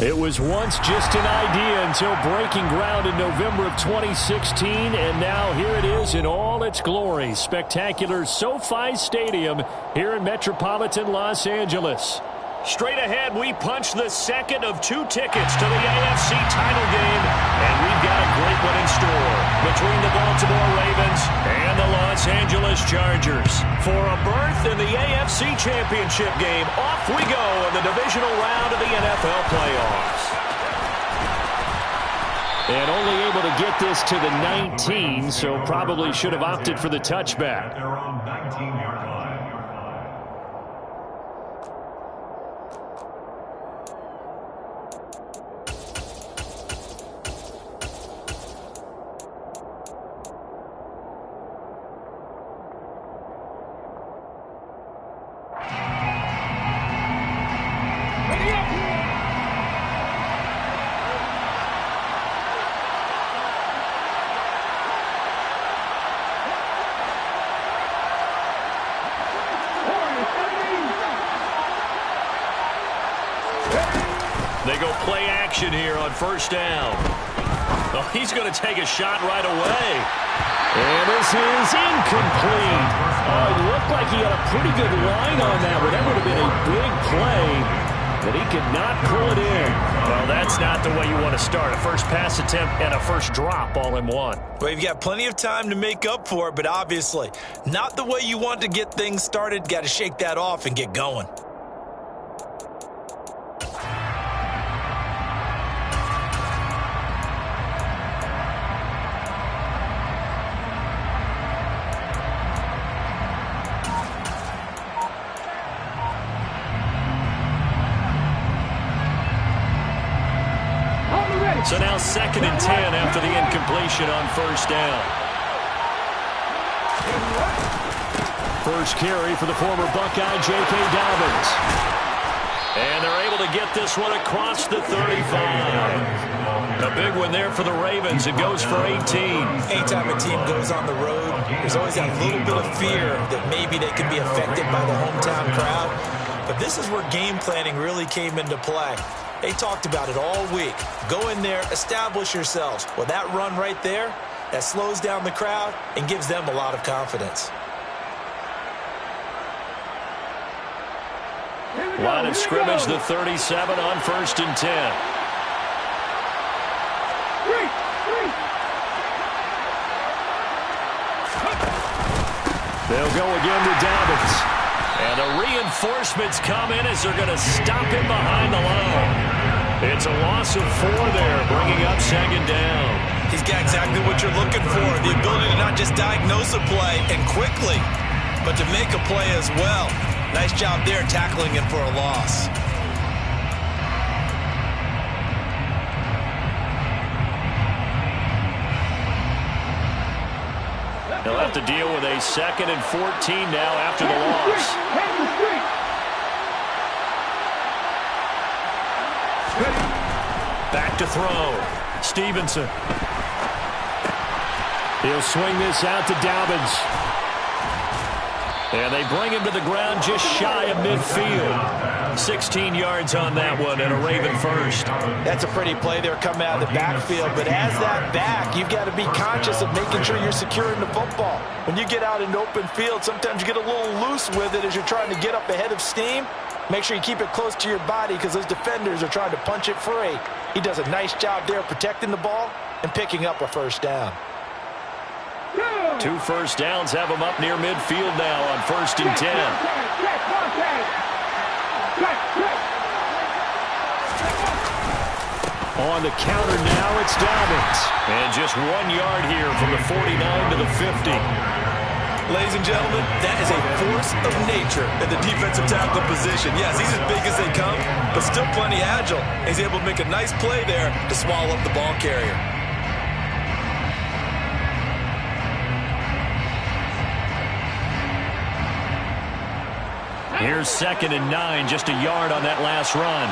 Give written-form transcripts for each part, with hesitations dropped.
It was once just an idea until breaking ground in November of 2016, and now here it is in all its glory. Spectacular SoFi Stadium here in metropolitan Los Angeles. Straight ahead, we punch the second of 2 tickets to the AFC title game, and we've got a great one in store between the Baltimore Ravens and the Los Angeles Chargers. For a berth in the AFC Championship game, off we go in the divisional round of the NFL playoffs. And only able to get this to the 19, so probably should have opted for the touchback. They're on 19-yard line. They go play action here on first down. Oh, he's going to take a shot right away. And this is incomplete. Oh, it looked like he had a pretty good line on that, but that would have been a big play. But he could not pull it in. Well, that's not the way you want to start. A first pass attempt and a first drop all in one. Well, you've got plenty of time to make up for it, but obviously not the way you want to get things started. Got to shake that off and get going. So now 2nd and 10 after the incompletion on first down. First carry for the former Buckeye, J.K. Dobbins. And they're able to get this one across the 35. A big one there for the Ravens. It goes for 18. Anytime a team goes on the road, there's always that little bit of fear that maybe they can be affected by the hometown crowd. But this is where game planning really came into play. They talked about it all week. Go in there, establish yourselves. Well, that run right there, that slows down the crowd and gives them a lot of confidence. Line of scrimmage, the 37 on 1st and 10. They'll go again to Dobbins. And the reinforcements come in as they're going to stop him behind the line. It's a loss of 4 there, bringing up 2nd down. He's got exactly what you're looking for, the ability to not just diagnose a play and quickly, but to make a play as well. Nice job there tackling him for a loss. They'll have to deal with a 2nd and 14 now after the loss. Back to throw. Stevenson. He'll swing this out to Dobbins. And they bring him to the ground just shy of midfield. 16 yards on that one and a Raven first. That's a pretty play there coming out of the backfield, but as that back, you've got to be conscious of making sure you're securing the football. When you get out in open field, sometimes you get a little loose with it as you're trying to get up ahead of steam. Make sure you keep it close to your body because those defenders are trying to punch it free. He does a nice job there protecting the ball and picking up a first down. 2 first downs have him up near midfield now on 1st and 10. On the counter now, it's Dobbins. And just 1 yard here from the 49 to the 50. Ladies and gentlemen, that is a force of nature in the defensive tackle position. Yes, he's as big as they come, but still plenty agile. He's able to make a nice play there to swallow up the ball carrier. Here's 2nd and 9, just a yard on that last run.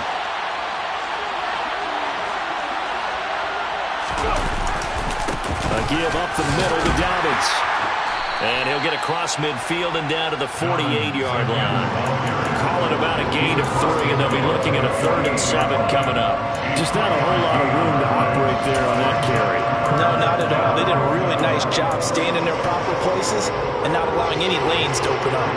A give up the middle to Dobbins. And he'll get across midfield and down to the 48-yard line. Call it about a gain of 3, and they'll be looking at a 3rd and 7 coming up. Just not a whole lot of room to operate there on that carry. No, not at all. They did a really nice job staying in their proper places and not allowing any lanes to open up.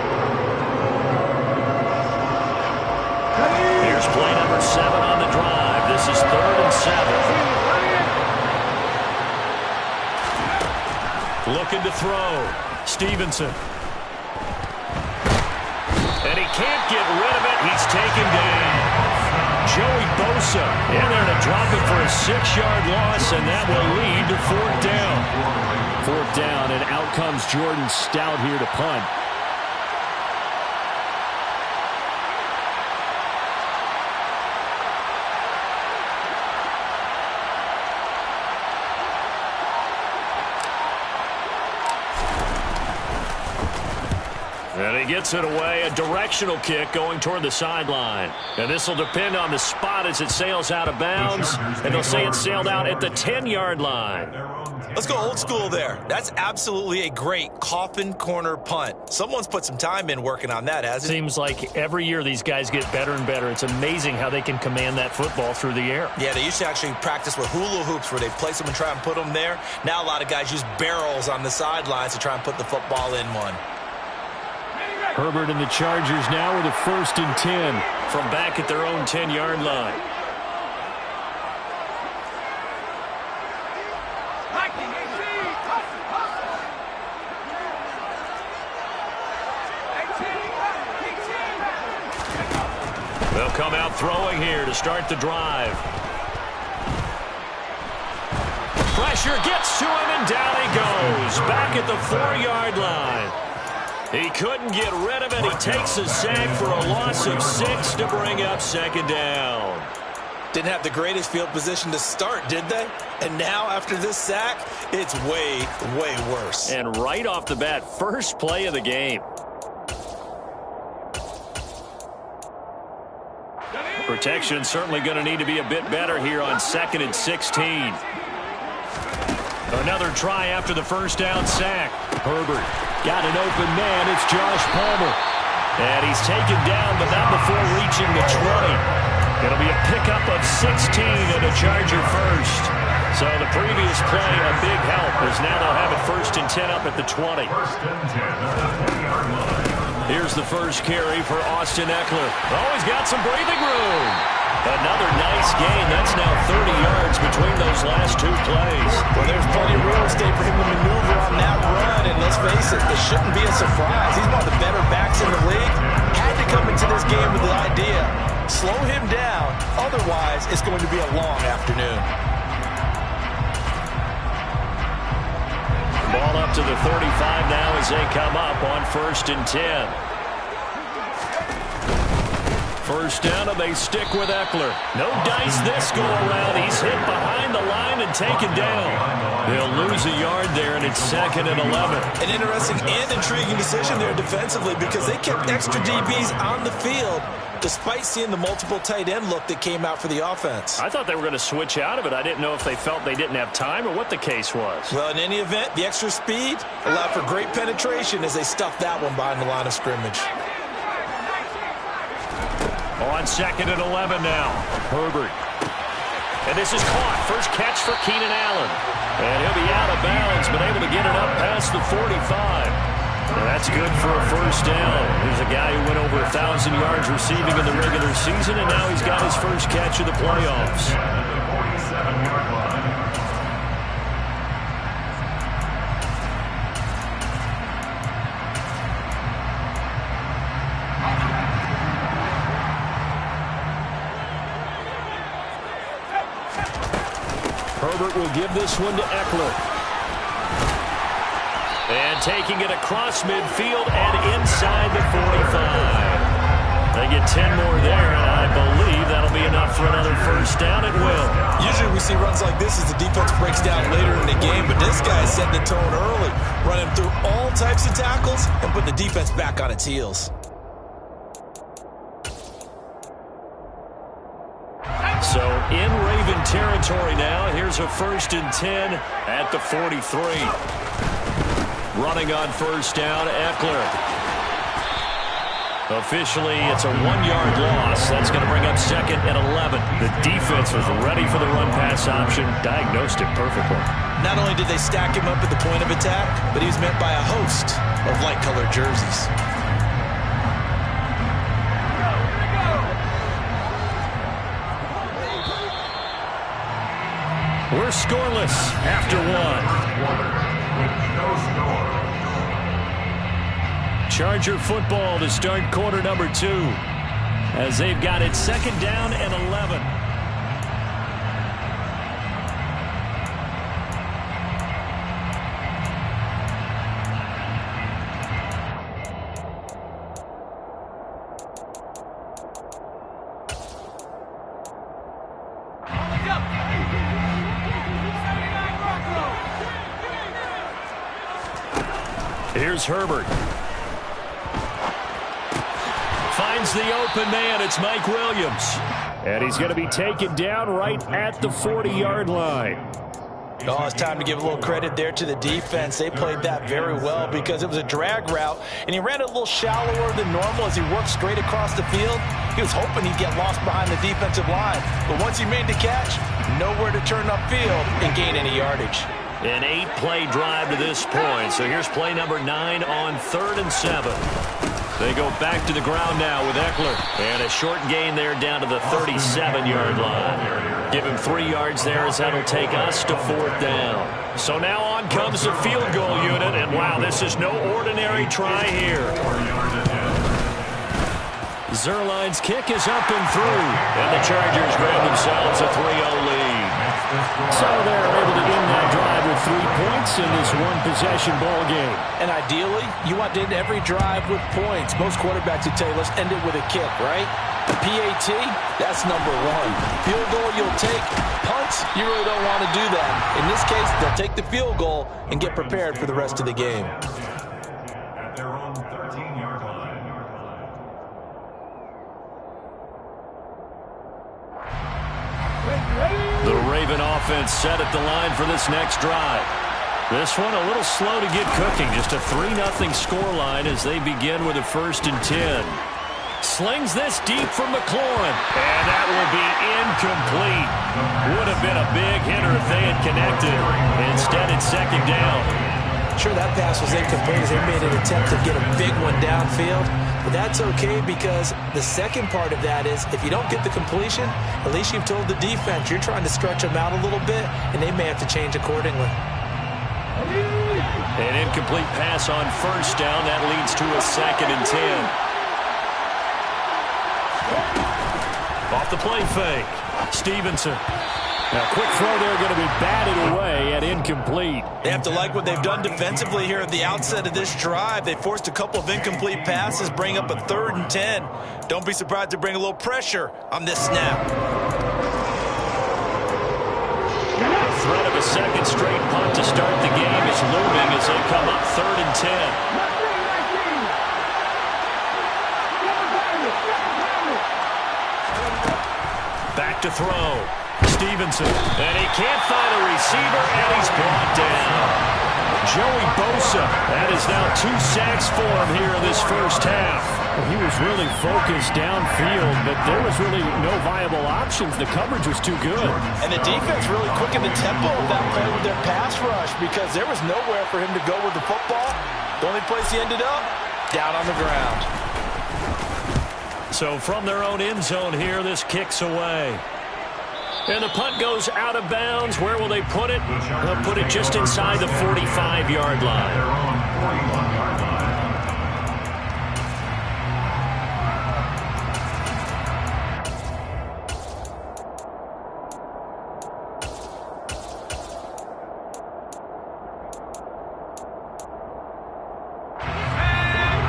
Here's play number 7 on the drive. This is 3rd and 7. Looking to throw. Stevenson. And he can't get rid of it. He's taken down. Joey Bosa in there to drop it for a 6-yard loss, and that will lead to 4th down. 4th down, and out comes Jordan Stout here to punt. And he gets it away, a directional kick going toward the sideline. And this will depend on the spot as it sails out of bounds. And they'll say it sailed out at the 10-yard line. Let's go old school there. That's absolutely a great coffin corner punt. Someone's put some time in working on that, hasn't it? Seems like every year these guys get better and better. It's amazing how they can command that football through the air. Yeah, they used to actually practice with hula hoops where they place them and try and put them there. Now a lot of guys use barrels on the sidelines to try and put the football in one. Herbert and the Chargers now with a 1st and 10 from back at their own 10-yard line. They'll come out throwing here to start the drive. Pressure gets to him, and down he goes. Back at the 4-yard line. He couldn't get rid of it. He takes a sack for a loss of 6 to bring up 2nd down. Didn't have the greatest field position to start, did they? And now, after this sack, it's way, way worse. And right off the bat, first play of the game. Protection certainly going to need to be a bit better here on 2nd and 16. Another try after the first down sack. Herbert got an open man. It's Josh Palmer. And he's taken down, but not before reaching the 20. It'll be a pickup of 16 and a Charger first. So the previous play, a big help, as now they'll have it 1st and 10 up at the 20. Here's the first carry for Austin Eckler. Oh, he's got some breathing room. Another nice gain. That's now 30 yards between those last 2 plays. Well, there's plenty of real estate for him to maneuver on that run. And let's face it, this shouldn't be a surprise. He's one of the better backs in the league. Had to come into this game with the idea, slow him down. Otherwise, it's going to be a long afternoon. Ball up to the 35 now as they come up on 1st and 10. First down, and they stick with Eckler. No dice this go around. He's hit behind the line and taken down. They'll lose a yard there, and it's 2nd and 11. An interesting and intriguing decision there defensively because they kept extra DBs on the field despite seeing the multiple tight end look that came out for the offense. I thought they were going to switch out of it. I didn't know if they felt they didn't have time or what the case was. Well, in any event, the extra speed allowed for great penetration as they stuffed that one behind the line of scrimmage. On 2nd and 11 now. Herbert. And this is caught. First catch for Keenan Allen. And he'll be out of bounds, but able to get it up past the 45. And that's good for a first down. Here's a guy who went over 1,000 yards receiving in the regular season, and now he's got his first catch of the playoffs. Herbert will give this one to Eckler. And taking it across midfield and inside the 45. They get 10 more there, and I believe that'll be enough for another first down. It will. Usually we see runs like this as the defense breaks down later in the game, but this guy is setting the tone early, running through all types of tackles and putting the defense back on its heels. So in Raven territory now. Here's a 1st and 10 at the 43. Running on first down, Eckler. Officially, it's a 1-yard loss. That's going to bring up 2nd and 11. The defense was ready for the run-pass option, diagnosed it perfectly. Not only did they stack him up at the point of attack, but he was met by a host of light-colored jerseys. We're scoreless after 1. Charger football to start quarter number 2 as they've got it 2nd down and 11. Here's Herbert. Finds the open man. It's Mike Williams. And he's going to be taken down right at the 40-yard line. Oh, it's time to give a little credit there to the defense. They played that very well because it was a drag route, and he ran a little shallower than normal as he worked straight across the field. He was hoping he'd get lost behind the defensive line, but once he made the catch, nowhere to turn upfield and gain any yardage. An 8-play drive to this point. So here's play number 9 on 3rd and 7. They go back to the ground now with Eckler. And a short gain there down to the 37-yard line. Give him 3 yards there as that'll take us to 4th down. So now on comes the field goal unit. And wow, this is no ordinary try here. Zerline's kick is up and through. And the Chargers grab themselves a 3-0 lead. So they're able to end that drive with 3 points in this one-possession ball game. And ideally, you want to end every drive with points. Most quarterbacks would tell you, let's end it with a kick, right? The PAT, that's number 1. Field goal you'll take. Punts, you really don't want to do that. In this case, they'll take the field goal and get prepared for the rest of the game. At their own 13-yard line. The Raven offense set at the line for this next drive. This one a little slow to get cooking. Just a 3-0 scoreline as they begin with a 1st and 10. Slings this deep from McLaurin. And that will be incomplete. Would have been a big hitter if they had connected. Instead, it's 2nd down. Sure, that pass was incomplete as they made an attempt to get a big one downfield. But that's okay because the second part of that is if you don't get the completion, at least you've told the defense you're trying to stretch them out a little bit, and they may have to change accordingly. An incomplete pass on 1st down. That leads to a 2nd and 10. Off the play fake. Stevenson. Now, quick throw there going to be batted away at incomplete. They have to like what they've done defensively here at the outset of this drive. They forced a couple of incomplete passes, bring up a 3rd and 10. Don't be surprised to bring a little pressure on this snap. The threat of a 2nd straight punt to start the game is looming as they come up 3rd and 10. Back to throw. Stevenson, and he can't find a receiver, and he's brought down. Joey Bosa, that is now 2 sacks for him here in this first half. Well, he was really focused downfield, but there was really no viable options. The coverage was too good. And the defense really quickened the tempo of that play with their pass rush because there was nowhere for him to go with the football. The only place he ended up, down on the ground. So from their own end zone here, this kicks away. And the punt goes out of bounds. Where will they put it? They'll put it just inside the 45-yard line.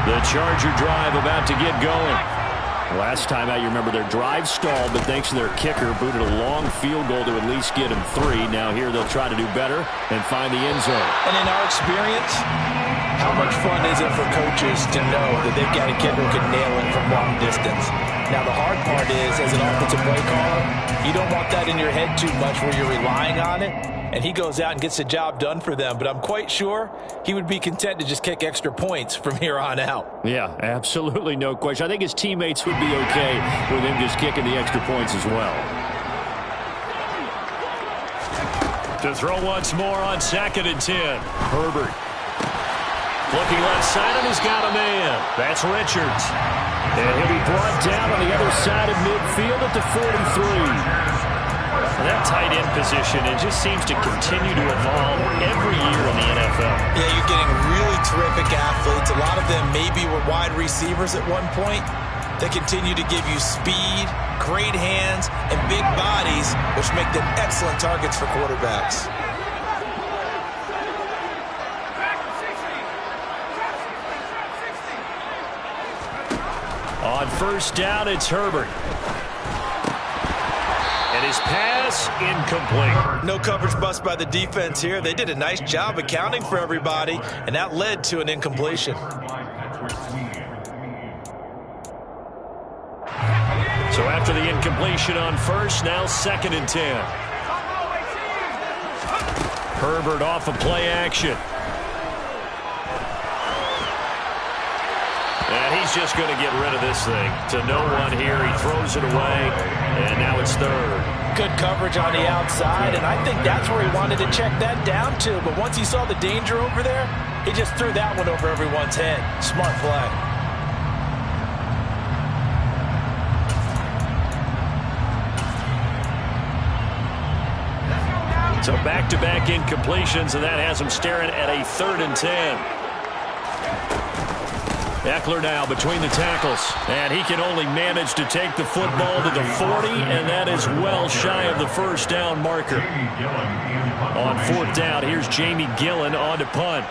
The Charger drive about to get going. Last time out, you remember their drive stalled, but thanks to their kicker, booted a long field goal to at least get them 3. Now here they'll try to do better and find the end zone. And in our experience, how much fun is it for coaches to know that they've got a kicker who can nail it from long distance? Now the hard part is, as an offensive play caller, you don't want that in your head too much where you're relying on it. and he goes out and gets the job done for them. But I'm quite sure he would be content to just kick extra points from here on out. Yeah, absolutely no question. I think his teammates would be okay with him just kicking the extra points as well. To throw once more on 2nd and 10. Herbert. Looking left side, and he's got a man. That's Richards. And he'll be brought down on the other side of midfield at the 43. That tight end position, it just seems to continue to evolve every year in the NFL. Yeah, you're getting really terrific athletes. A lot of them maybe were wide receivers at one point. They continue to give you speed, great hands, and big bodies, which make them excellent targets for quarterbacks. On 1st down, it's Herbert. And his pass incomplete. No coverage bust by the defense here. They did a nice job accounting for everybody, and that led to an incompletion. So after the incompletion on 1st, now 2nd and 10. Herbert off of play action. And he's just going to get rid of this thing. To no one here. He throws it away. And now it's 3rd. Good coverage on the outside, and I think that's where he wanted to check that down to. But once he saw the danger over there, he just threw that one over everyone's head. Smart play. So back-to-back incompletions, and that has him staring at a 3rd and 10. Eckler now between the tackles, and he can only manage to take the football to the 40, and that is well shy of the 1st down marker. On 4th down, here's Jamie Gillen on to punt.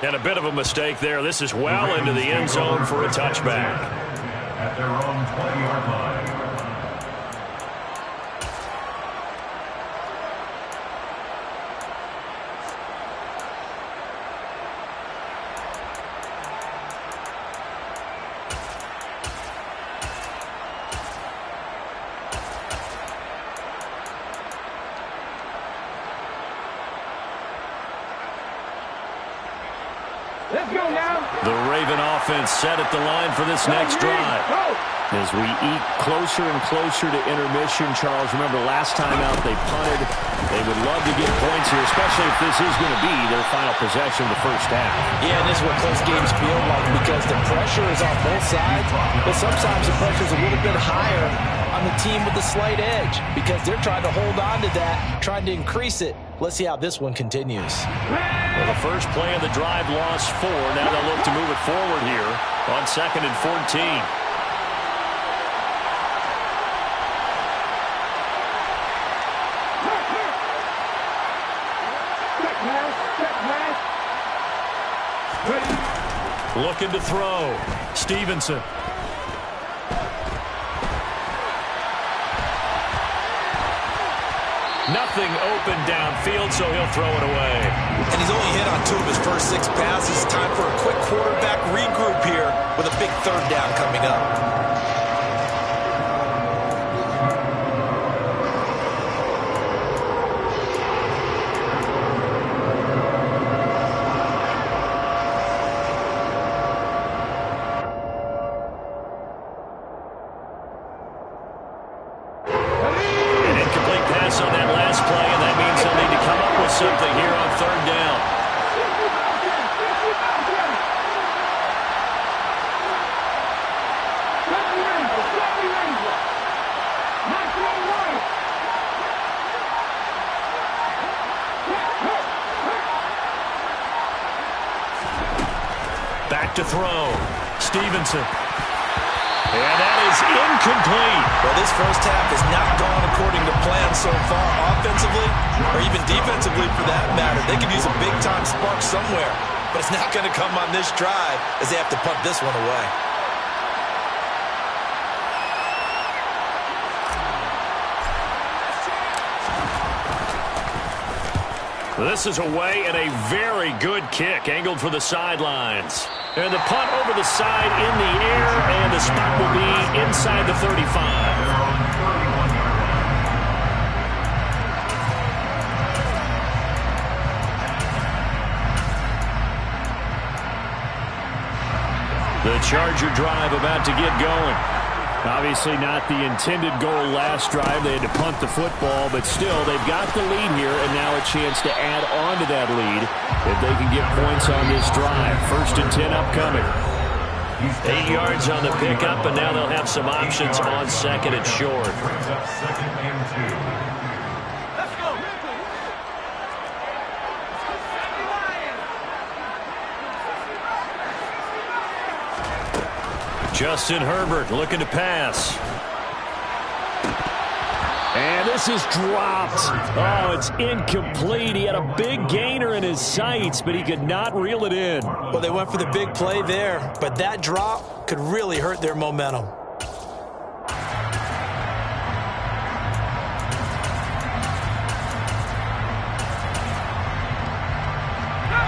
And a bit of a mistake there. This is well into the end zone for a touchback. At their own 20-yard line. The Raven offense set at the line for this next drive. As we eat closer and closer to intermission, Charles, remember last time out they punted. They would love to get points here, especially if this is going to be their final possession of the 1st half. Yeah, and this is what close games feel like because the pressure is on both sides, but sometimes the pressure is a little bit higher on the team with the slight edge because they're trying to hold on to that, trying to increase it. Let's see how this one continues. Well, the first play of the drive lost 4. Now they'll look to move it forward here on 2nd and 14. Looking to throw. Stevenson. Nothing open downfield, so he'll throw it away. And he's only hit on 2 of his first 6 passes. Time for a quick quarterback regroup here with a big 3rd down coming up. On that last play, and that means they'll need to come up with something here on 3rd down. Back to throw. Stevenson. And that is incomplete. Well, this first half has not gone according to plan so far offensively or even defensively for that matter. They could use a big-time spark somewhere, but it's not going to come on this drive as they have to punt this one away. This is away and a very good kick, angled for the sidelines. And the punt over the side in the air, and the spot will be inside the 35. The Charger drive about to get going. Obviously not the intended goal last drive. They had to punt the football, but still, they've got the lead here, and now a chance to add on to that lead if they can get points on this drive. 1st and 10 upcoming. 8 yards on the pickup, and now they'll have some options on 2nd and short. Second and 2. Justin Herbert looking to pass. And this is dropped. Oh, it's incomplete. He had a big gainer in his sights, but he could not reel it in. Well, they went for the big play there, but that drop could really hurt their momentum.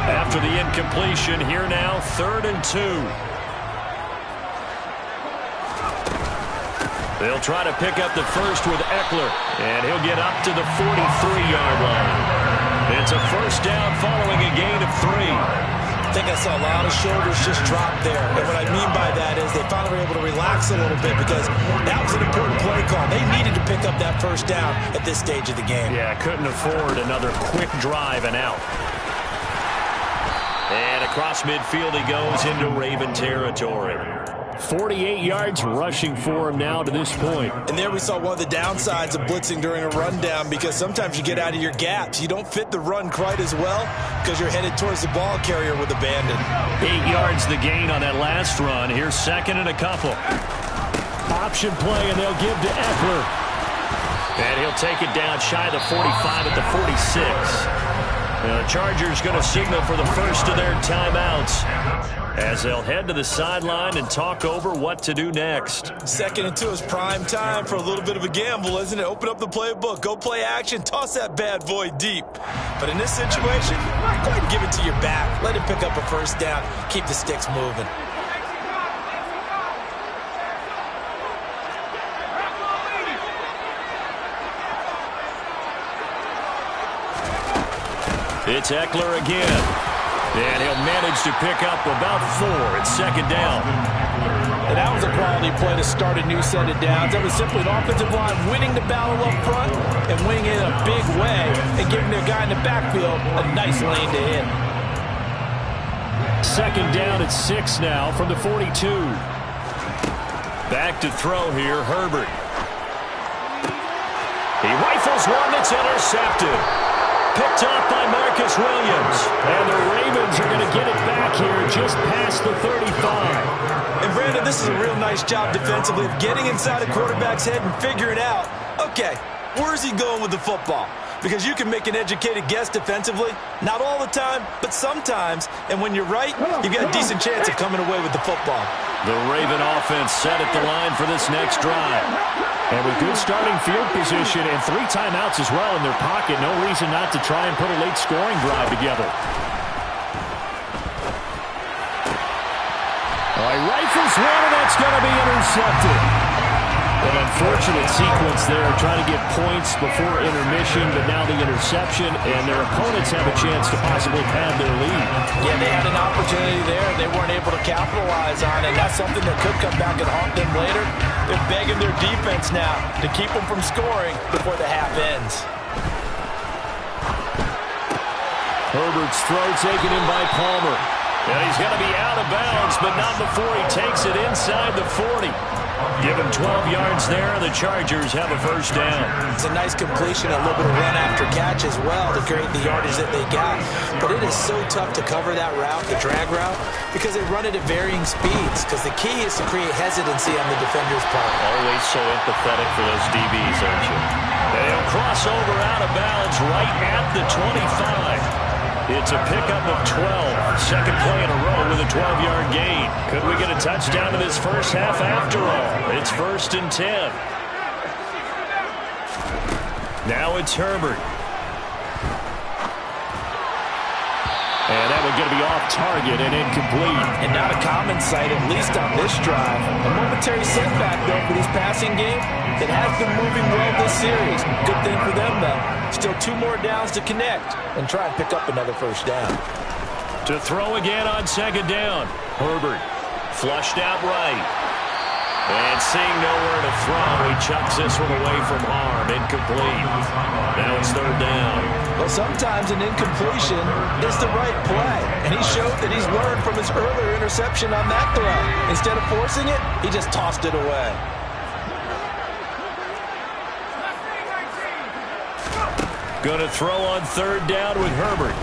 After the incompletion, here now, 3rd and 2. They'll try to pick up the first with Eckler, and he'll get up to the 43-yard line. It's a 1st down following a gain of 3. I think I saw a lot of shoulders just drop there. And what I mean by that is they finally were able to relax a little bit because that was an important play call. They needed to pick up that 1st down at this stage of the game. Yeah, couldn't afford another quick drive and out. And across midfield he goes into Raven territory. 48 yards rushing for him now to this point. And there we saw one of the downsides of blitzing during a rundown, because sometimes you get out of your gaps. You don't fit the run quite as well because you're headed towards the ball carrier with abandon. 8 yards the gain on that last run. Here's 2nd and a couple. Option play, and they'll give to Eckler. And he'll take it down shy of the 45 at the 46. The Chargers going to signal for the first of their timeouts as they'll head to the sideline and talk over what to do next. 2nd and 2 is prime time for a little bit of a gamble, isn't it? Open up the playbook, go play action, toss that bad boy deep. But in this situation, go ahead and give it to your back. Let him pick up a 1st down. Keep the sticks moving. It's Eckler again. And he'll manage to pick up about 4. It's 2nd down. And that was a quality play to start a new set of downs. That was simply an offensive line winning the battle up front and winning it in a big way and giving their guy in the backfield a nice lane to hit. 2nd down at 6 now from the 42. Back to throw here, Herbert. He rifles one that's intercepted. Picked up by Marcus Williams. And the Ravens are going to get it back here just past the 35. And Brandon, this is a real nice job defensively of getting inside a quarterback's head and figuring out, okay, where's he going with the football? Because you can make an educated guess defensively. Not all the time, but sometimes. And when you're right, you've got a decent chance of coming away with the football. The Raven offense set at the line for this next drive. And with good starting field position and 3 timeouts as well in their pocket, no reason not to try and put a late scoring drive together. He rifles one, and that's going to be intercepted. An unfortunate sequence there, trying to get points before intermission, but now the interception, and their opponents have a chance to possibly pad their lead. Yeah, they had an opportunity there, and they weren't able to capitalize on it. That's something that could come back and haunt them later. They're begging their defense now to keep them from scoring before the half ends. Herbert's throw taken in by Palmer. And he's going to be out of bounds, but not before he takes it inside the 40. Give him 12 yards there, and the Chargers have a 1st down. It's a nice completion, a little bit of run after catch as well to create the yardage that they got. But it is so tough to cover that route, the drag route, because they run it at varying speeds. Because the key is to create hesitancy on the defender's part. Always so empathetic for those DBs, aren't you? They'll cross over out of bounds right at the 25. It's a pickup of 12. 2nd play in a row with a 12-yard gain. Could we get a touchdown in this first half after all? It's 1st and 10. Now it's Herbert. And that one going to be off target and incomplete. And not a common sight, at least on this drive. A momentary setback, though, for this passing game. It has been moving well this series. Good thing for them, though. Still 2 more downs to connect and try and pick up another first down. To throw again on second down. Herbert flushed out right. And seeing nowhere to throw, he chucks this one away from harm. Incomplete. Now it's third down. Well, sometimes an incompletion is the right play. And he showed that he's learned from his earlier interception on that throw. Instead of forcing it, he just tossed it away. Going to throw on third down with Herbert.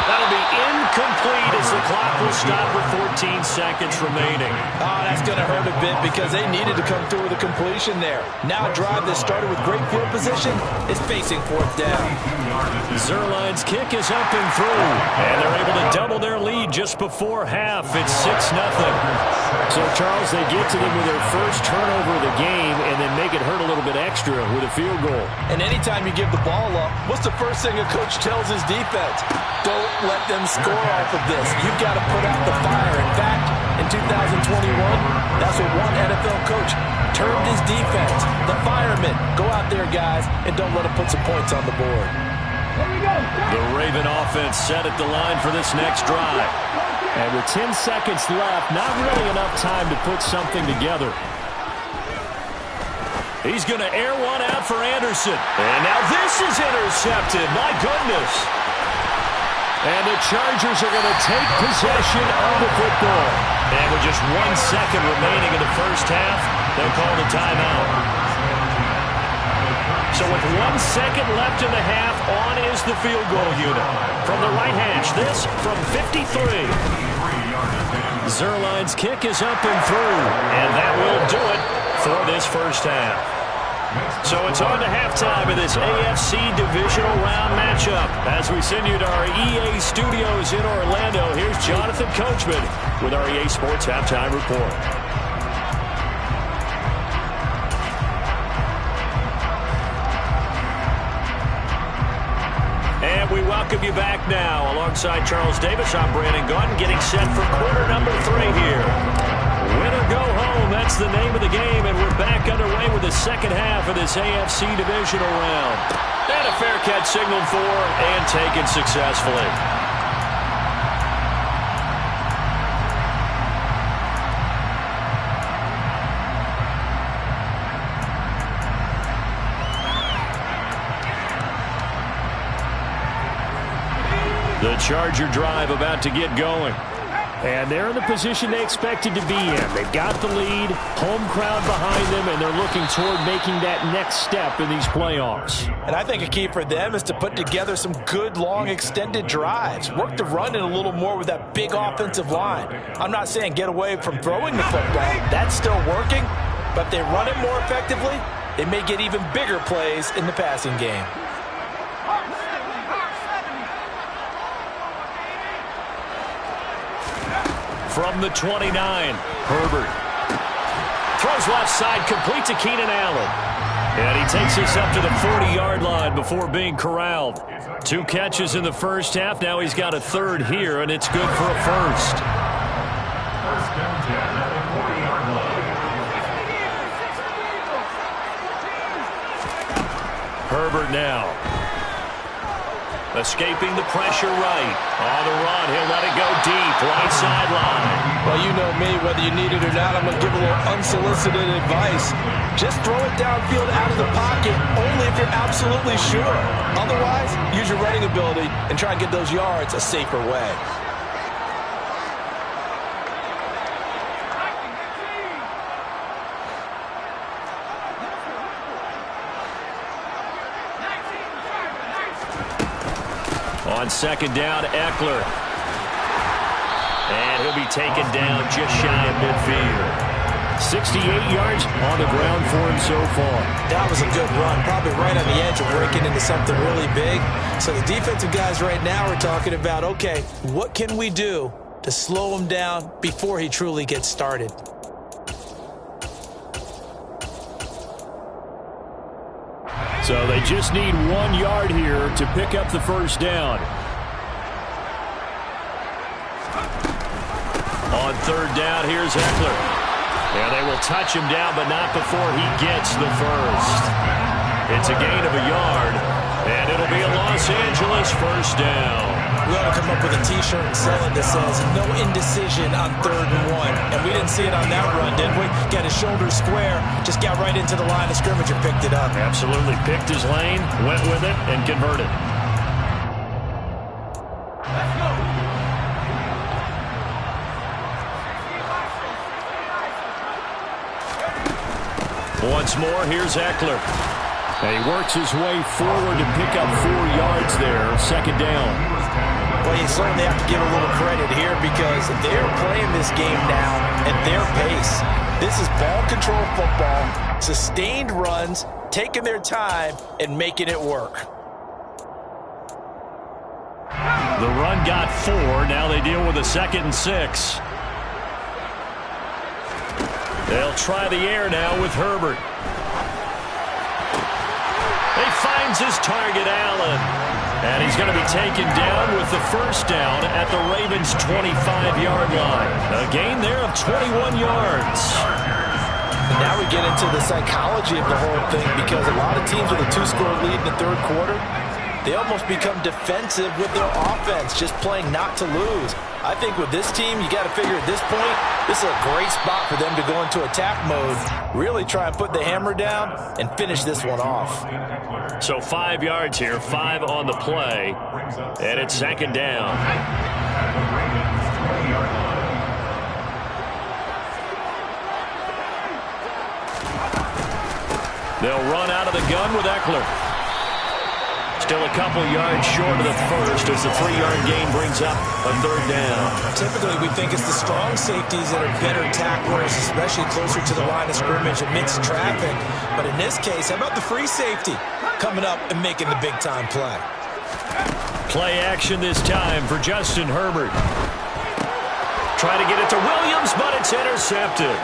That'll be incomplete as the clock will stop with 14 seconds remaining. Oh, that's going to hurt a bit because they needed to come through with a completion there. Now a drive that started with great field position is facing fourth down. Zuerlein's kick is up and through. And they're able to double their lead just before half. It's 6-0. So, Charles, they get to them with their first turnover of the game and then make it hurt a little bit extra with a field goal. And anytime you give the ball up, what's the first thing a coach tells his defense? Don't let them score off of this. You've got to put out the fire. In fact, in 2021, that's what one NFL coach termed his defense. The firemen. Go out there, guys, and don't let them put some points on the board. The Raven offense set at the line for this next drive. And with 10 seconds left, not really enough time to put something together. He's going to air one out for Anderson. And now this is intercepted. My goodness. And the Chargers are going to take possession of the football. And with just 1 second remaining in the first half, they'll call the timeout. So with 1 second left in the half, on is the field goal unit. From the right hash, this from 53. Zuerlein's kick is up and through. And that will do it for this first half. So it's on to halftime of this AFC Divisional Round matchup. As we send you to our EA studios in Orlando, here's Jonathan Coachman with our EA Sports Halftime Report. And we welcome you back now. Alongside Charles Davis, I'm Brandon Gaudin, getting set for quarter number 3 here. Win or go home, that's the name of the game, and we're back underway with the second half of this AFC Divisional Round. And a fair catch signaled for and taken successfully. The Charger drive about to get going. And they're in the position they expected to be in. They've got the lead, home crowd behind them, and they're looking toward making that next step in these playoffs. And I think a key for them is to put together some good, long, extended drives. Work the run in a little more with that big offensive line. I'm not saying get away from throwing the football. That's still working. But if they run it more effectively, they may get even bigger plays in the passing game. From the 29, Herbert throws left side, complete to Keenan Allen. And he takes us up to the 40-yard line before being corralled. 2 catches in the first half. Now he's got a third here, and it's good for a first. First down 10 at the 40-yard line. Herbert now. Escaping the pressure right. On the run, he'll let it go deep. Right sideline. Well, you know me, whether you need it or not, I'm going to give a little unsolicited advice. Just throw it downfield out of the pocket, only if you're absolutely sure. Otherwise, use your running ability and try and get those yards a safer way. On second down, Eckler. And he'll be taken down just shy of midfield. 68 yards on the ground for him so far. That was a good run, probably right on the edge of breaking into something really big. So the defensive guys right now are talking about, okay, what can we do to slow him down before he truly gets started? So they just need 1 yard here to pick up the first down. On third down, here's Eckler. And they will touch him down, but not before he gets the first. It's a gain of a yard, and it'll be a Los Angeles first down. We ought to come up with a T-shirt and sell it that says, no indecision on 3rd and 1. And we didn't see it on that run, did we? Got his shoulders square, just got right into the line of scrimmage and picked it up. Absolutely. Picked his lane, went with it, and converted. Let's go. Once more, here's Eckler. And he works his way forward to pick up 4 yards there. Second down. Well, you certainly have to give a little credit here because they're playing this game now at their pace. This is ball control football, sustained runs, taking their time and making it work. The run got 4. Now they deal with a 2nd and 6. They'll try the air now with Herbert. He finds his target, Allen. And he's going to be taken down with the first down at the Ravens' 25-yard line. A gain there of 21 yards. And now we get into the psychology of the whole thing because a lot of teams with a 2-score lead in the 3rd quarter, they almost become defensive with their offense, just playing not to lose. I think with this team, you got to figure at this point, this is a great spot for them to go into attack mode, really try and put the hammer down and finish this one off. So 5 yards here, 5 on the play, and it's 2nd down. They'll run out of the gun with Eckler. Still a couple yards short of the first as the 3-yard gain brings up a 3rd down. Typically, we think it's the strong safeties that are better tacklers, especially closer to the line of scrimmage amidst traffic. But in this case, how about the free safety coming up and making the big-time play? Play action this time for Justin Herbert. Try to get it to Williams, but it's intercepted.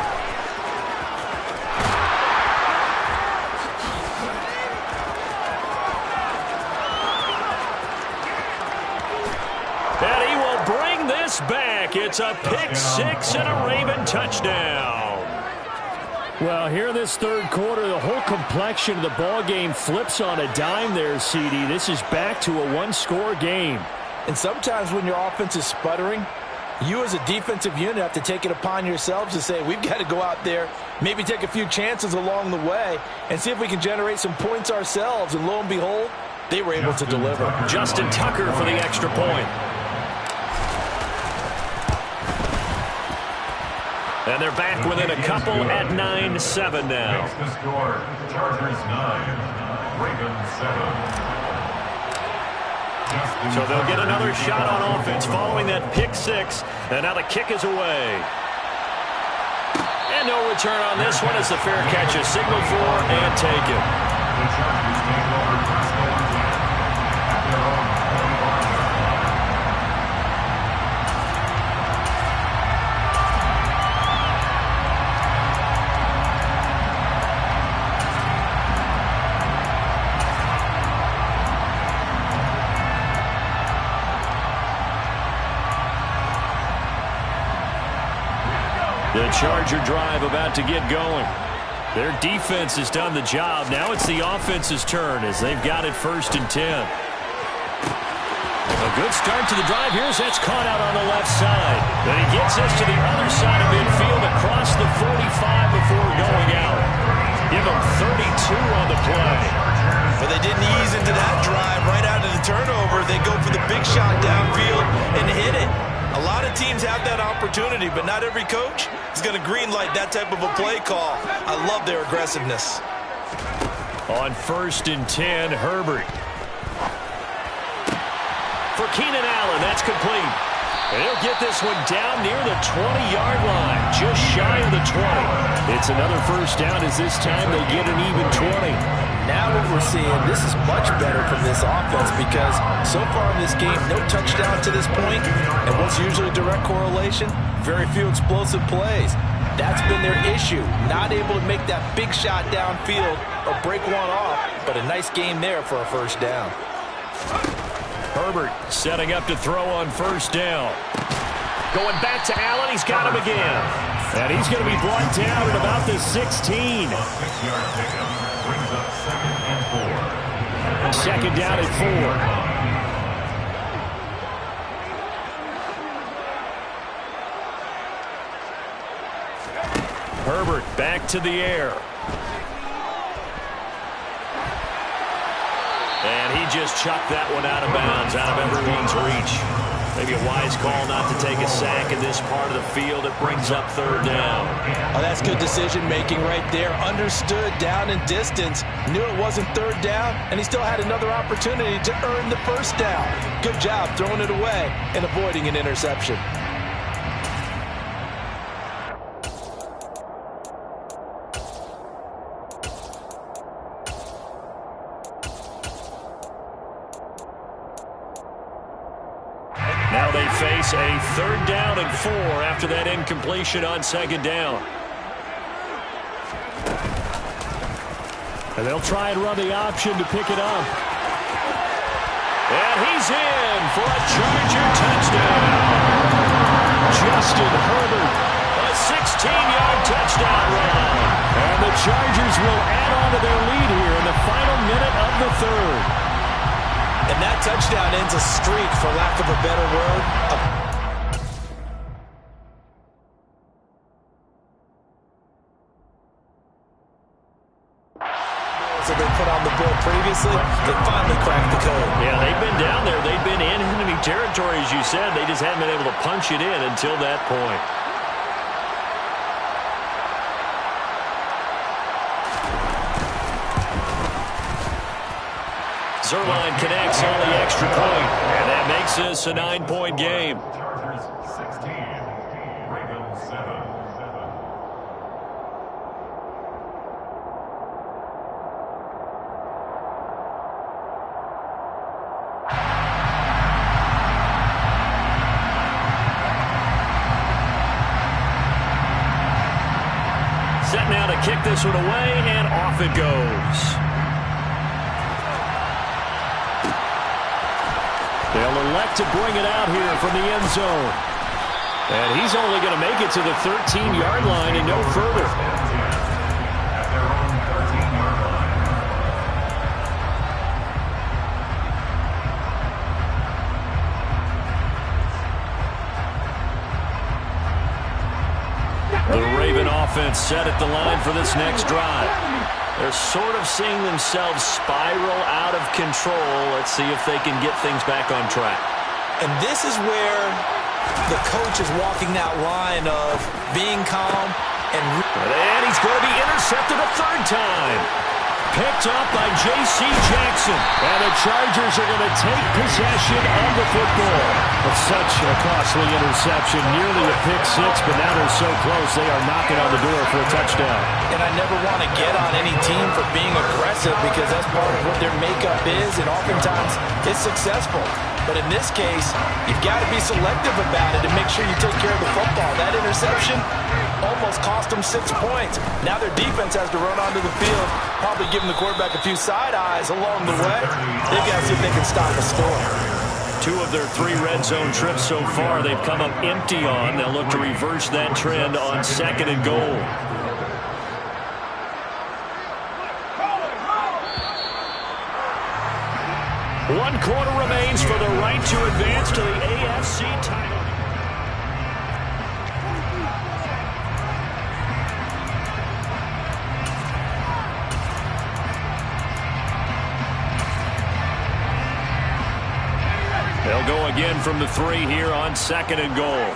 And he will bring this back. It's a pick 6 and a Raven touchdown. Well, here in this 3rd quarter, the whole complexion of the ball game flips on a dime there, CD. This is back to a 1-score game. And sometimes when your offense is sputtering, you as a defensive unit have to take it upon yourselves to say, we've got to go out there, maybe take a few chances along the way, and see if we can generate some points ourselves. And lo and behold, they were able to deliver. Justin Tucker for the extra point. And they're back within a couple at 9-7 now. Makes the score, Chargers 9, Ravens 7. So they'll get another shot on offense following that pick 6. And now the kick is away. And no return on this one as the fair catch is signaled for and taken. The Chargers take over first and 10 at their own 25. The Charger drive about to get going. Their defense has done the job. Now it's the offense's turn as they've got it 1st and 10. A good start to the drive. Here's that's caught out on the left side. Then he gets us to the other side of midfield across the 45 before going out. Give him 32 on the play. But they didn't ease into that drive right out of the turnover. They go for the big shot downfield and hit it. A lot of teams have that opportunity, but not every coach is going to greenlight that type of a play call. I love their aggressiveness. On 1st and 10, Herbert. For Keenan Allen, that's complete. And he'll get this one down near the 20-yard line, just shy of the 20. It's another first down as this time they get an even 20. Now what we're seeing, this is much better from this offense because so far in this game, no touchdown to this point, and what's usually a direct correlation, very few explosive plays. That's been their issue. Not able to make that big shot downfield or break one off, but a nice game there for a first down. Herbert setting up to throw on first down. Going back to Allen. He's got him again. And he's going to be brought down at about the 16. 6-yard pickup brings up 2nd and 4. Second down at 4. Herbert back to the air. And he just chucked that one out of bounds, out of everyone's reach. Maybe a wise call not to take a sack in this part of the field. It brings up third down. Oh, that's good decision-making right there. Understood down and distance. Knew it wasn't third down, and he still had another opportunity to earn the first down. Good job throwing it away and avoiding an interception. Now they face a third down and 4 after that incompletion on second down. And they'll try and run the option to pick it up. And he's in for a Charger touchdown. Justin Herbert, a 16-yard touchdown run. And the Chargers will add on to their lead here in the final minute of the third. And that touchdown ends a streak, for lack of a better word. So they put on the board previously, they finally cracked the code. Yeah, they've been down there. They've been in enemy territory, as you said. They just haven't been able to punch it in until that point. Zerline connects on the extra point, and that makes this a 9-point game. Chargers 16, Ravens 7. Set now to kick this one away, and off it goes. They'll elect to bring it out here from the end zone. And he's only going to make it to the 13-yard line and no further. At their own 13-yard line. The Raven offense set at the line for this next drive. They're sort of seeing themselves spiral out of control. Let's see if they can get things back on track. And this is where the coach is walking that line of being calm and he's going to be intercepted a third time. Picked up by J.C. Jackson. And the Chargers are going to take possession of the football. It's such a costly interception. Nearly a pick six, but now they're so close they are knocking on the door for a touchdown. And I never want to get on any team for being aggressive because that's part of what their makeup is, and oftentimes it's successful. But in this case, you've got to be selective about it and make sure you take care of the football. That interception almost cost them 6 points. Now their defense has to run onto the field, probably giving the quarterback a few side eyes along the way. They've got to see if they can stop the score. 2 of their 3 red zone trips so far they've come up empty on. They'll look to reverse that trend on second and goal. One quarter remains for the right to advance to the AFC title. They'll go again from the 3 here on second and goal.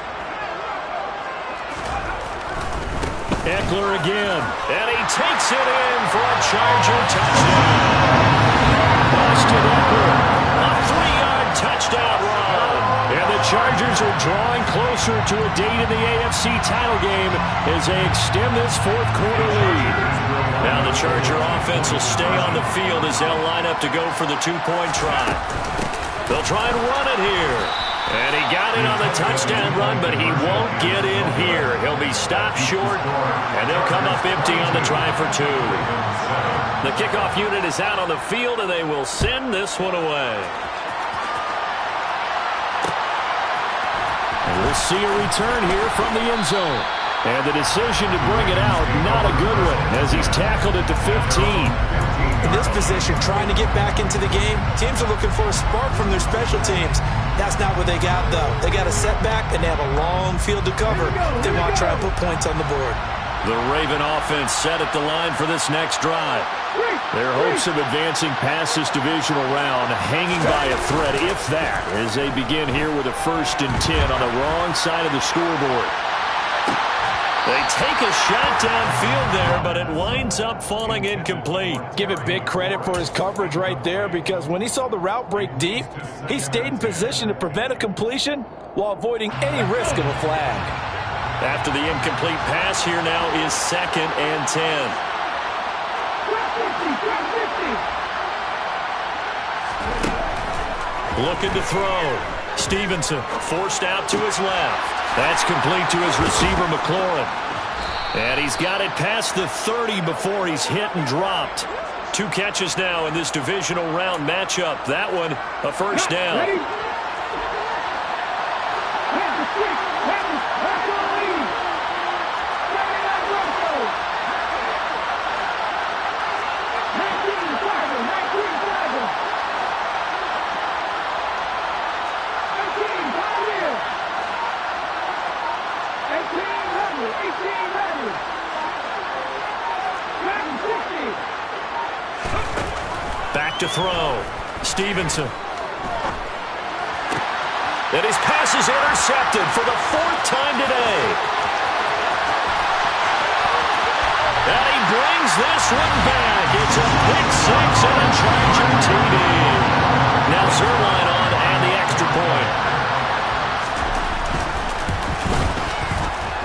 Eckler again. And he takes it in for a Charger touchdown. Austin Eckler, a 3-yard touchdown run. And the Chargers are drawing closer to a date in the AFC title game as they extend this fourth quarter lead. Now the Charger offense will stay on the field as they'll line up to go for the 2-point try. They'll try and run it here. And he got in on the touchdown run, but he won't get in here. He'll be stopped short, and they'll come up empty on the try for 2. The kickoff unit is out on the field, and they will send this one away. And we'll see a return here from the end zone. And the decision to bring it out, not a good one, as he's tackled at the 15. In this position, trying to get back into the game, teams are looking for a spark from their special teams. That's not what they got, though. They got a setback, and they have a long field to cover. They want to try and put points on the board. The Raven offense set at the line for this next drive. Their hopes of advancing past this divisional round hanging by a thread, if that, as they begin here with a 1st and 10 on the wrong side of the scoreboard. They take a shot downfield there, but it winds up falling incomplete. Give it big credit for his coverage right there, because when he saw the route break deep, he stayed in position to prevent a completion while avoiding any risk of a flag. After the incomplete pass, here now is 2nd and 10. Looking to throw. Stevenson forced out to his left. That's complete to his receiver, McLaurin. And he's got it past the 30 before he's hit and dropped. 2 catches now in this divisional round matchup. That one, a 1st down. Back to throw. Stevenson. And his pass is intercepted for the 4th time today. And he brings this one back. It's a pick 6 and a Charger TD. Now Zerline on and the extra point.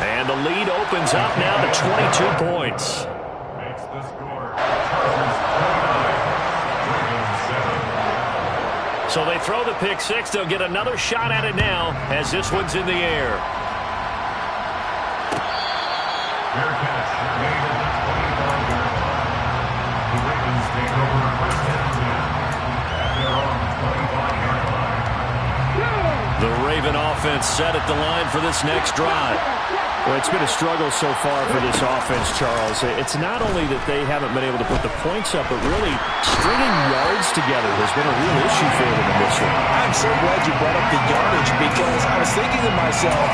And the lead opens up now to 22 points. Makes the score. So they throw the pick 6. They'll get another shot at it now as this one's in the air. Fair catch made at the 25-yard line. The Ravens take over 1st and 10 at their own 25-yard line. The Raven offense set at the line for this next drive. Well, it's been a struggle so far for this offense, Charles. It's not only that they haven't been able to put the points up, but really stringing yards together has been a real issue for them in this one. I'm so glad you brought up the yardage, because I was thinking to myself,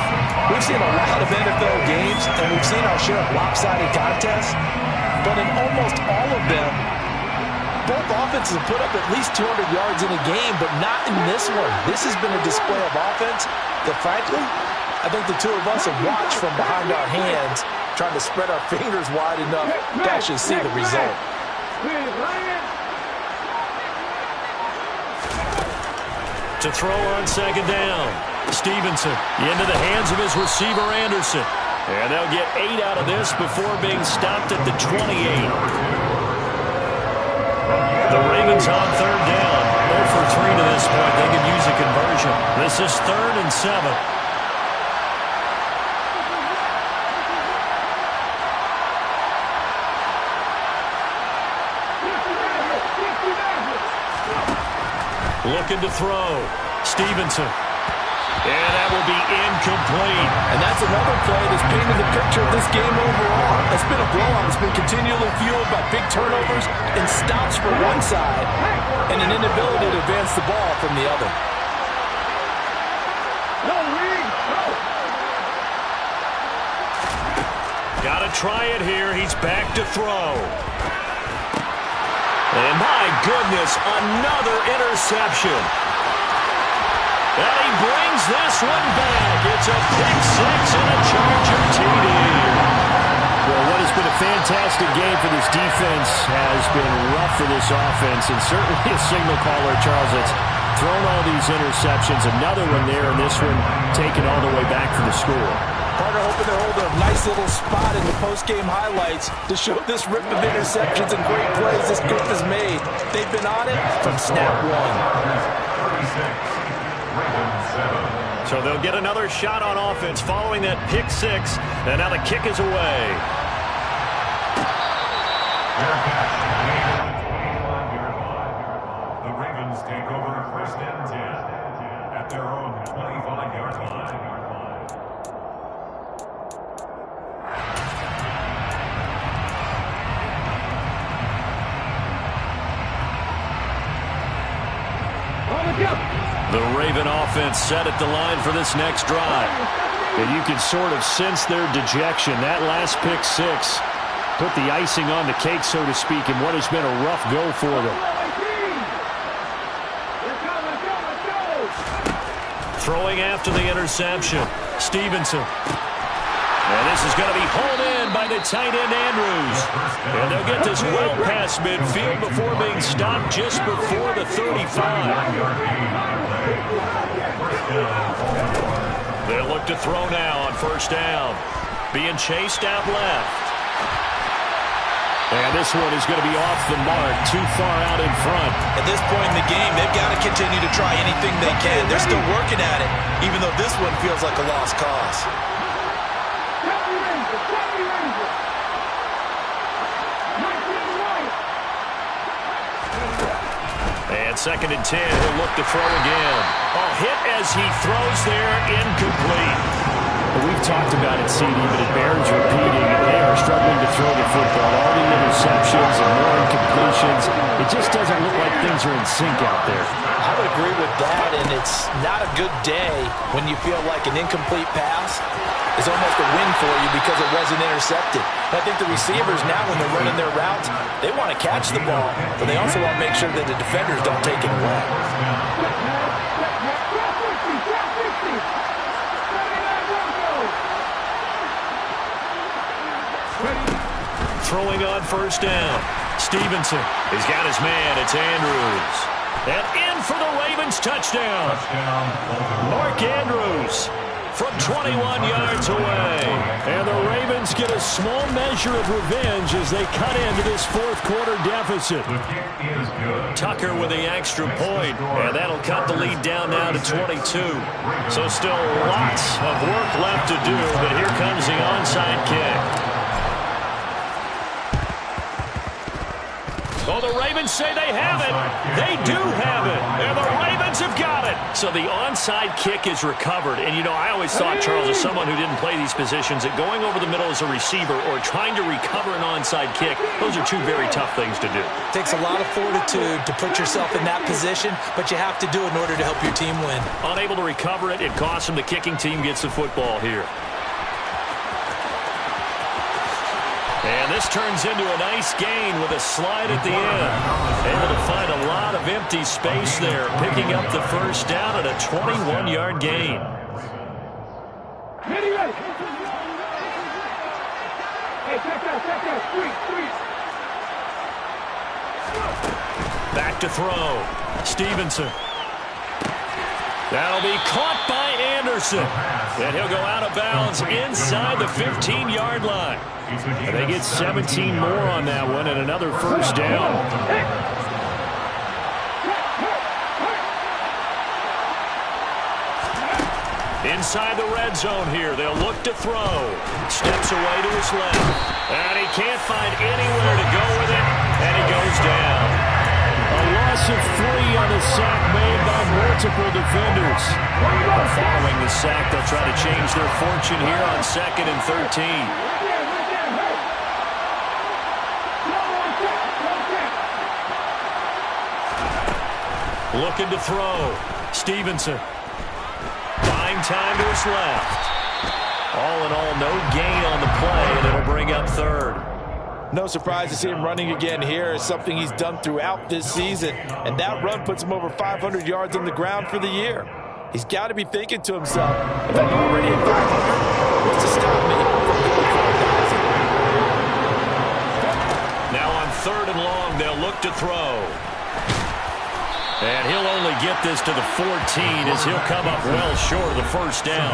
we've seen a lot of NFL games, and we've seen our share of lopsided contests, but in almost all of them, both offenses have put up at least 200 yards in a game, but not in this one. This has been a display of offense that, frankly, I think the two of us have watched from behind our hands, trying to spread our fingers wide enough to actually see the result. To throw on 2nd down. Stevenson into the hands of his receiver, Anderson. And they'll get 8 out of this before being stopped at the 28. The Ravens on 3rd down. 0 for 3 to this point. They could use a conversion. This is 3rd and 7. Looking to throw. Stevenson. And that will be incomplete. And that's another play that's painted the picture of this game overall. It's been a blowout. It's been continually fueled by big turnovers and stops for one side and an inability to advance the ball from the other. Got to try it here. He's back to throw. And my goodness, another interception. And he brings this one back. It's a pick 6 and a Charger TD. Well, what has been a fantastic game for this defense has been rough for this offense, and certainly a signal caller, Charles, that's thrown all these interceptions. Another one there, and this one taken all the way back for the score. Carter hoping to hold a nice little spot in the post-game highlights to show this rip of interceptions and great plays this group has made. They've been on it from snap one. So they'll get another shot on offense following that pick six. And now the kick is away. The Ravens take over first and 10 at their own 25-yard line. The Raven offense set at the line for this next drive. And you can sort of sense their dejection. That last pick six put the icing on the cake, so to speak, in what has been a rough go for them. Throwing after the interception, Stevenson. And this is going to be hauled in by the tight end, Andrews. And they'll get this well past midfield before being stopped just before the 35. They'll look to throw now on first down. Being chased out left. And this one is going to be off the mark, too far out in front. At this point in the game, they've got to continue to try anything they can. They're still working at it, even though this one feels like a lost cause. And second and 10, he'll look to throw again. Hit as he throws there, incomplete. Well, we've talked about it, CD, but it bears repeating. They are struggling to throw the football. All the interceptions and more incompletions. It just doesn't look like things are in sync out there. I would agree with that, and it's not a good day when you feel like an incomplete pass is almost a win for you because it wasn't intercepted. I think the receivers now, when they're running their routes, they want to catch the ball, but they also want to make sure that the defenders don't take it away. Throwing on first down. Stevenson. He's got his man. It's Andrews. And in for the Ravens touchdown. Mark Andrews from 21 yards away. And the Ravens get a small measure of revenge as they cut into this fourth quarter deficit. Tucker with the extra point, and that'll cut the lead down now to 22. So still lots of work left to do, but here comes the onside kick. Oh, the Ravens say they have it. They do have it. And the Ravens have got it. So the onside kick is recovered. And, you know, I always thought, Charles, as someone who didn't play these positions, that going over the middle as a receiver or trying to recover an onside kick, those are two very tough things to do. It takes a lot of fortitude to put yourself in that position, but you have to do it in order to help your team win. Unable to recover it, it costs them. The kicking team gets the football here. And this turns into a nice gain with a slide at the end. Able to find a lot of empty space there, picking up the first down at a 21-yard gain. Back to throw. Stevenson. That'll be caught by Anderson. And he'll go out of bounds inside the 15-yard line. And they get 17 more on that one and another first down. Inside the red zone here, they'll look to throw. Steps away to his left. And he can't find anywhere to go with it. And he goes down. A loss of 3 on a sack made by multiple defenders. Following the sack, they'll try to change their fortune here on 2nd and 13. Looking to throw. Stevenson. Buying time to his left. All in all, no gain on the play, and it'll bring up third. No surprise to see him running again here. It's something he's done throughout this season, and that run puts him over 500 yards on the ground for the year. He's got to be thinking to himself, if I'm already at 500, what's to stop me from going for 1,000? Now on 3rd and long, they'll look to throw. And he'll only get this to the 14 as he'll come up well short of the first down.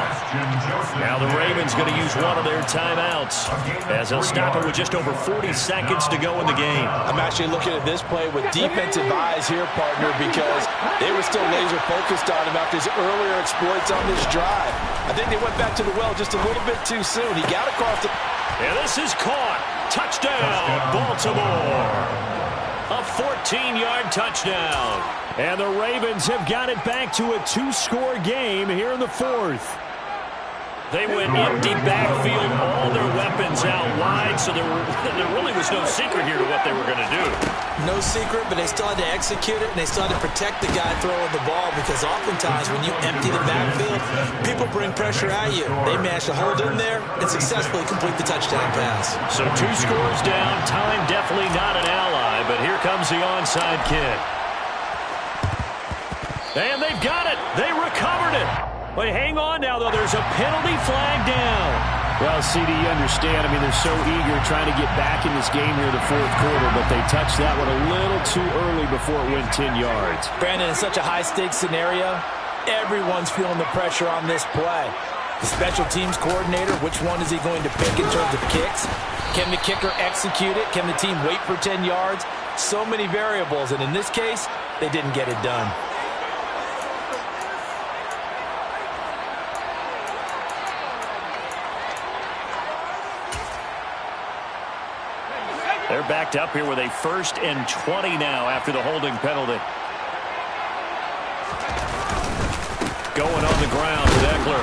Now the Ravens going to use one of their timeouts as they'll stop it with just over 40 seconds to go in the game. I'm actually looking at this play with defensive eyes here, partner, because they were still laser focused on him after his earlier exploits on this drive. I think they went back to the well just a little bit too soon. He got across the... And this is caught. Touchdown, Baltimore. A 14-yard touchdown. And the Ravens have got it back to a two-score game here in the fourth. They went empty backfield, all their weapons out wide, so there really was no secret here to what they were going to do. No secret, but they still had to execute it, and they still had to protect the guy throwing the ball, because oftentimes when you empty the backfield, people bring pressure at you. They managed to hold in there and successfully complete the touchdown pass. So 2 scores down, time definitely not an ally, but here comes the onside kick. And they've got it. They recovered it. But hang on now, though. There's a penalty flag down. Well, CD, you understand. I mean, they're so eager trying to get back in this game here in the fourth quarter, but they touched that one a little too early before it went 10 yards. Brandon, in such a high-stakes scenario, everyone's feeling the pressure on this play. The special teams coordinator, which one is he going to pick in terms of kicks? Can the kicker execute it? Can the team wait for 10 yards? So many variables, and in this case, they didn't get it done. They're backed up here with a 1st and 20 now after the holding penalty. Going on the ground with Eckler.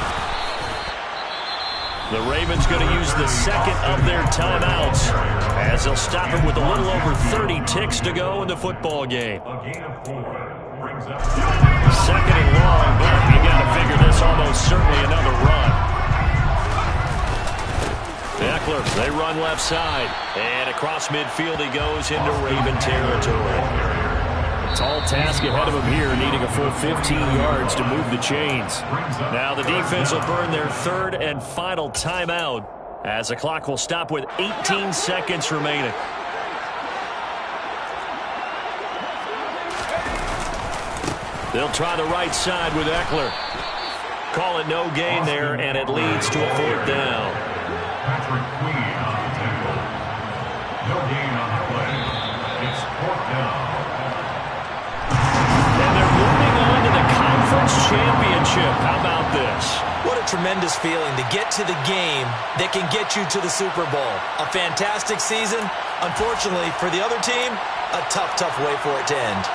The Ravens going to use the second of their timeouts as they'll stop it with a little over 30 ticks to go in the football game. Second and long, but you got to figure this almost certainly another run. Eckler, they run left side. And across midfield he goes into Raven territory. A tall task ahead of him here, needing a full 15 yards to move the chains. Now the defense will burn their 3rd and final timeout as the clock will stop with 18 seconds remaining. They'll try the right side with Eckler. Call it no gain there, and it leads to a 4th down. Patrick Queen on the tackle. No gain on the play. It's 4th down. And they're moving on to the conference championship. How about this? What a tremendous feeling to get to the game that can get you to the Super Bowl. A fantastic season. Unfortunately, for the other team, a tough, tough way for it to end.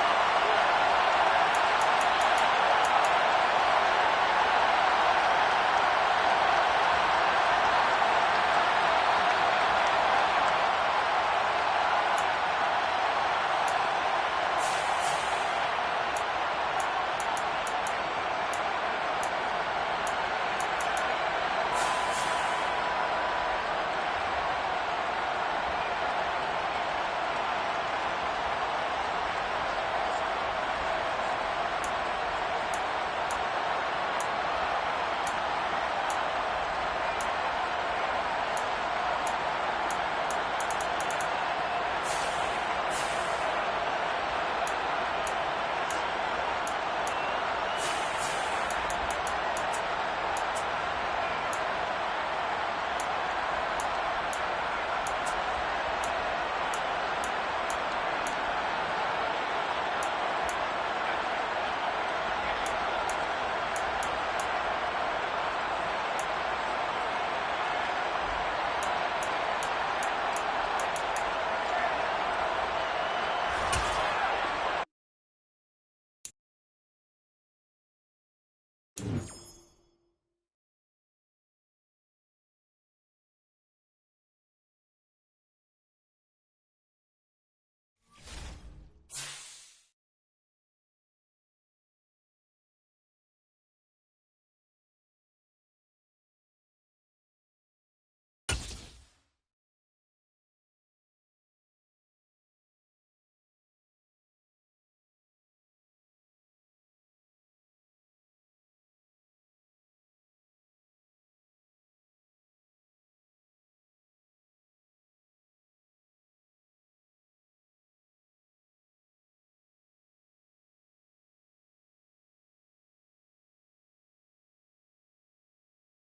Thank you.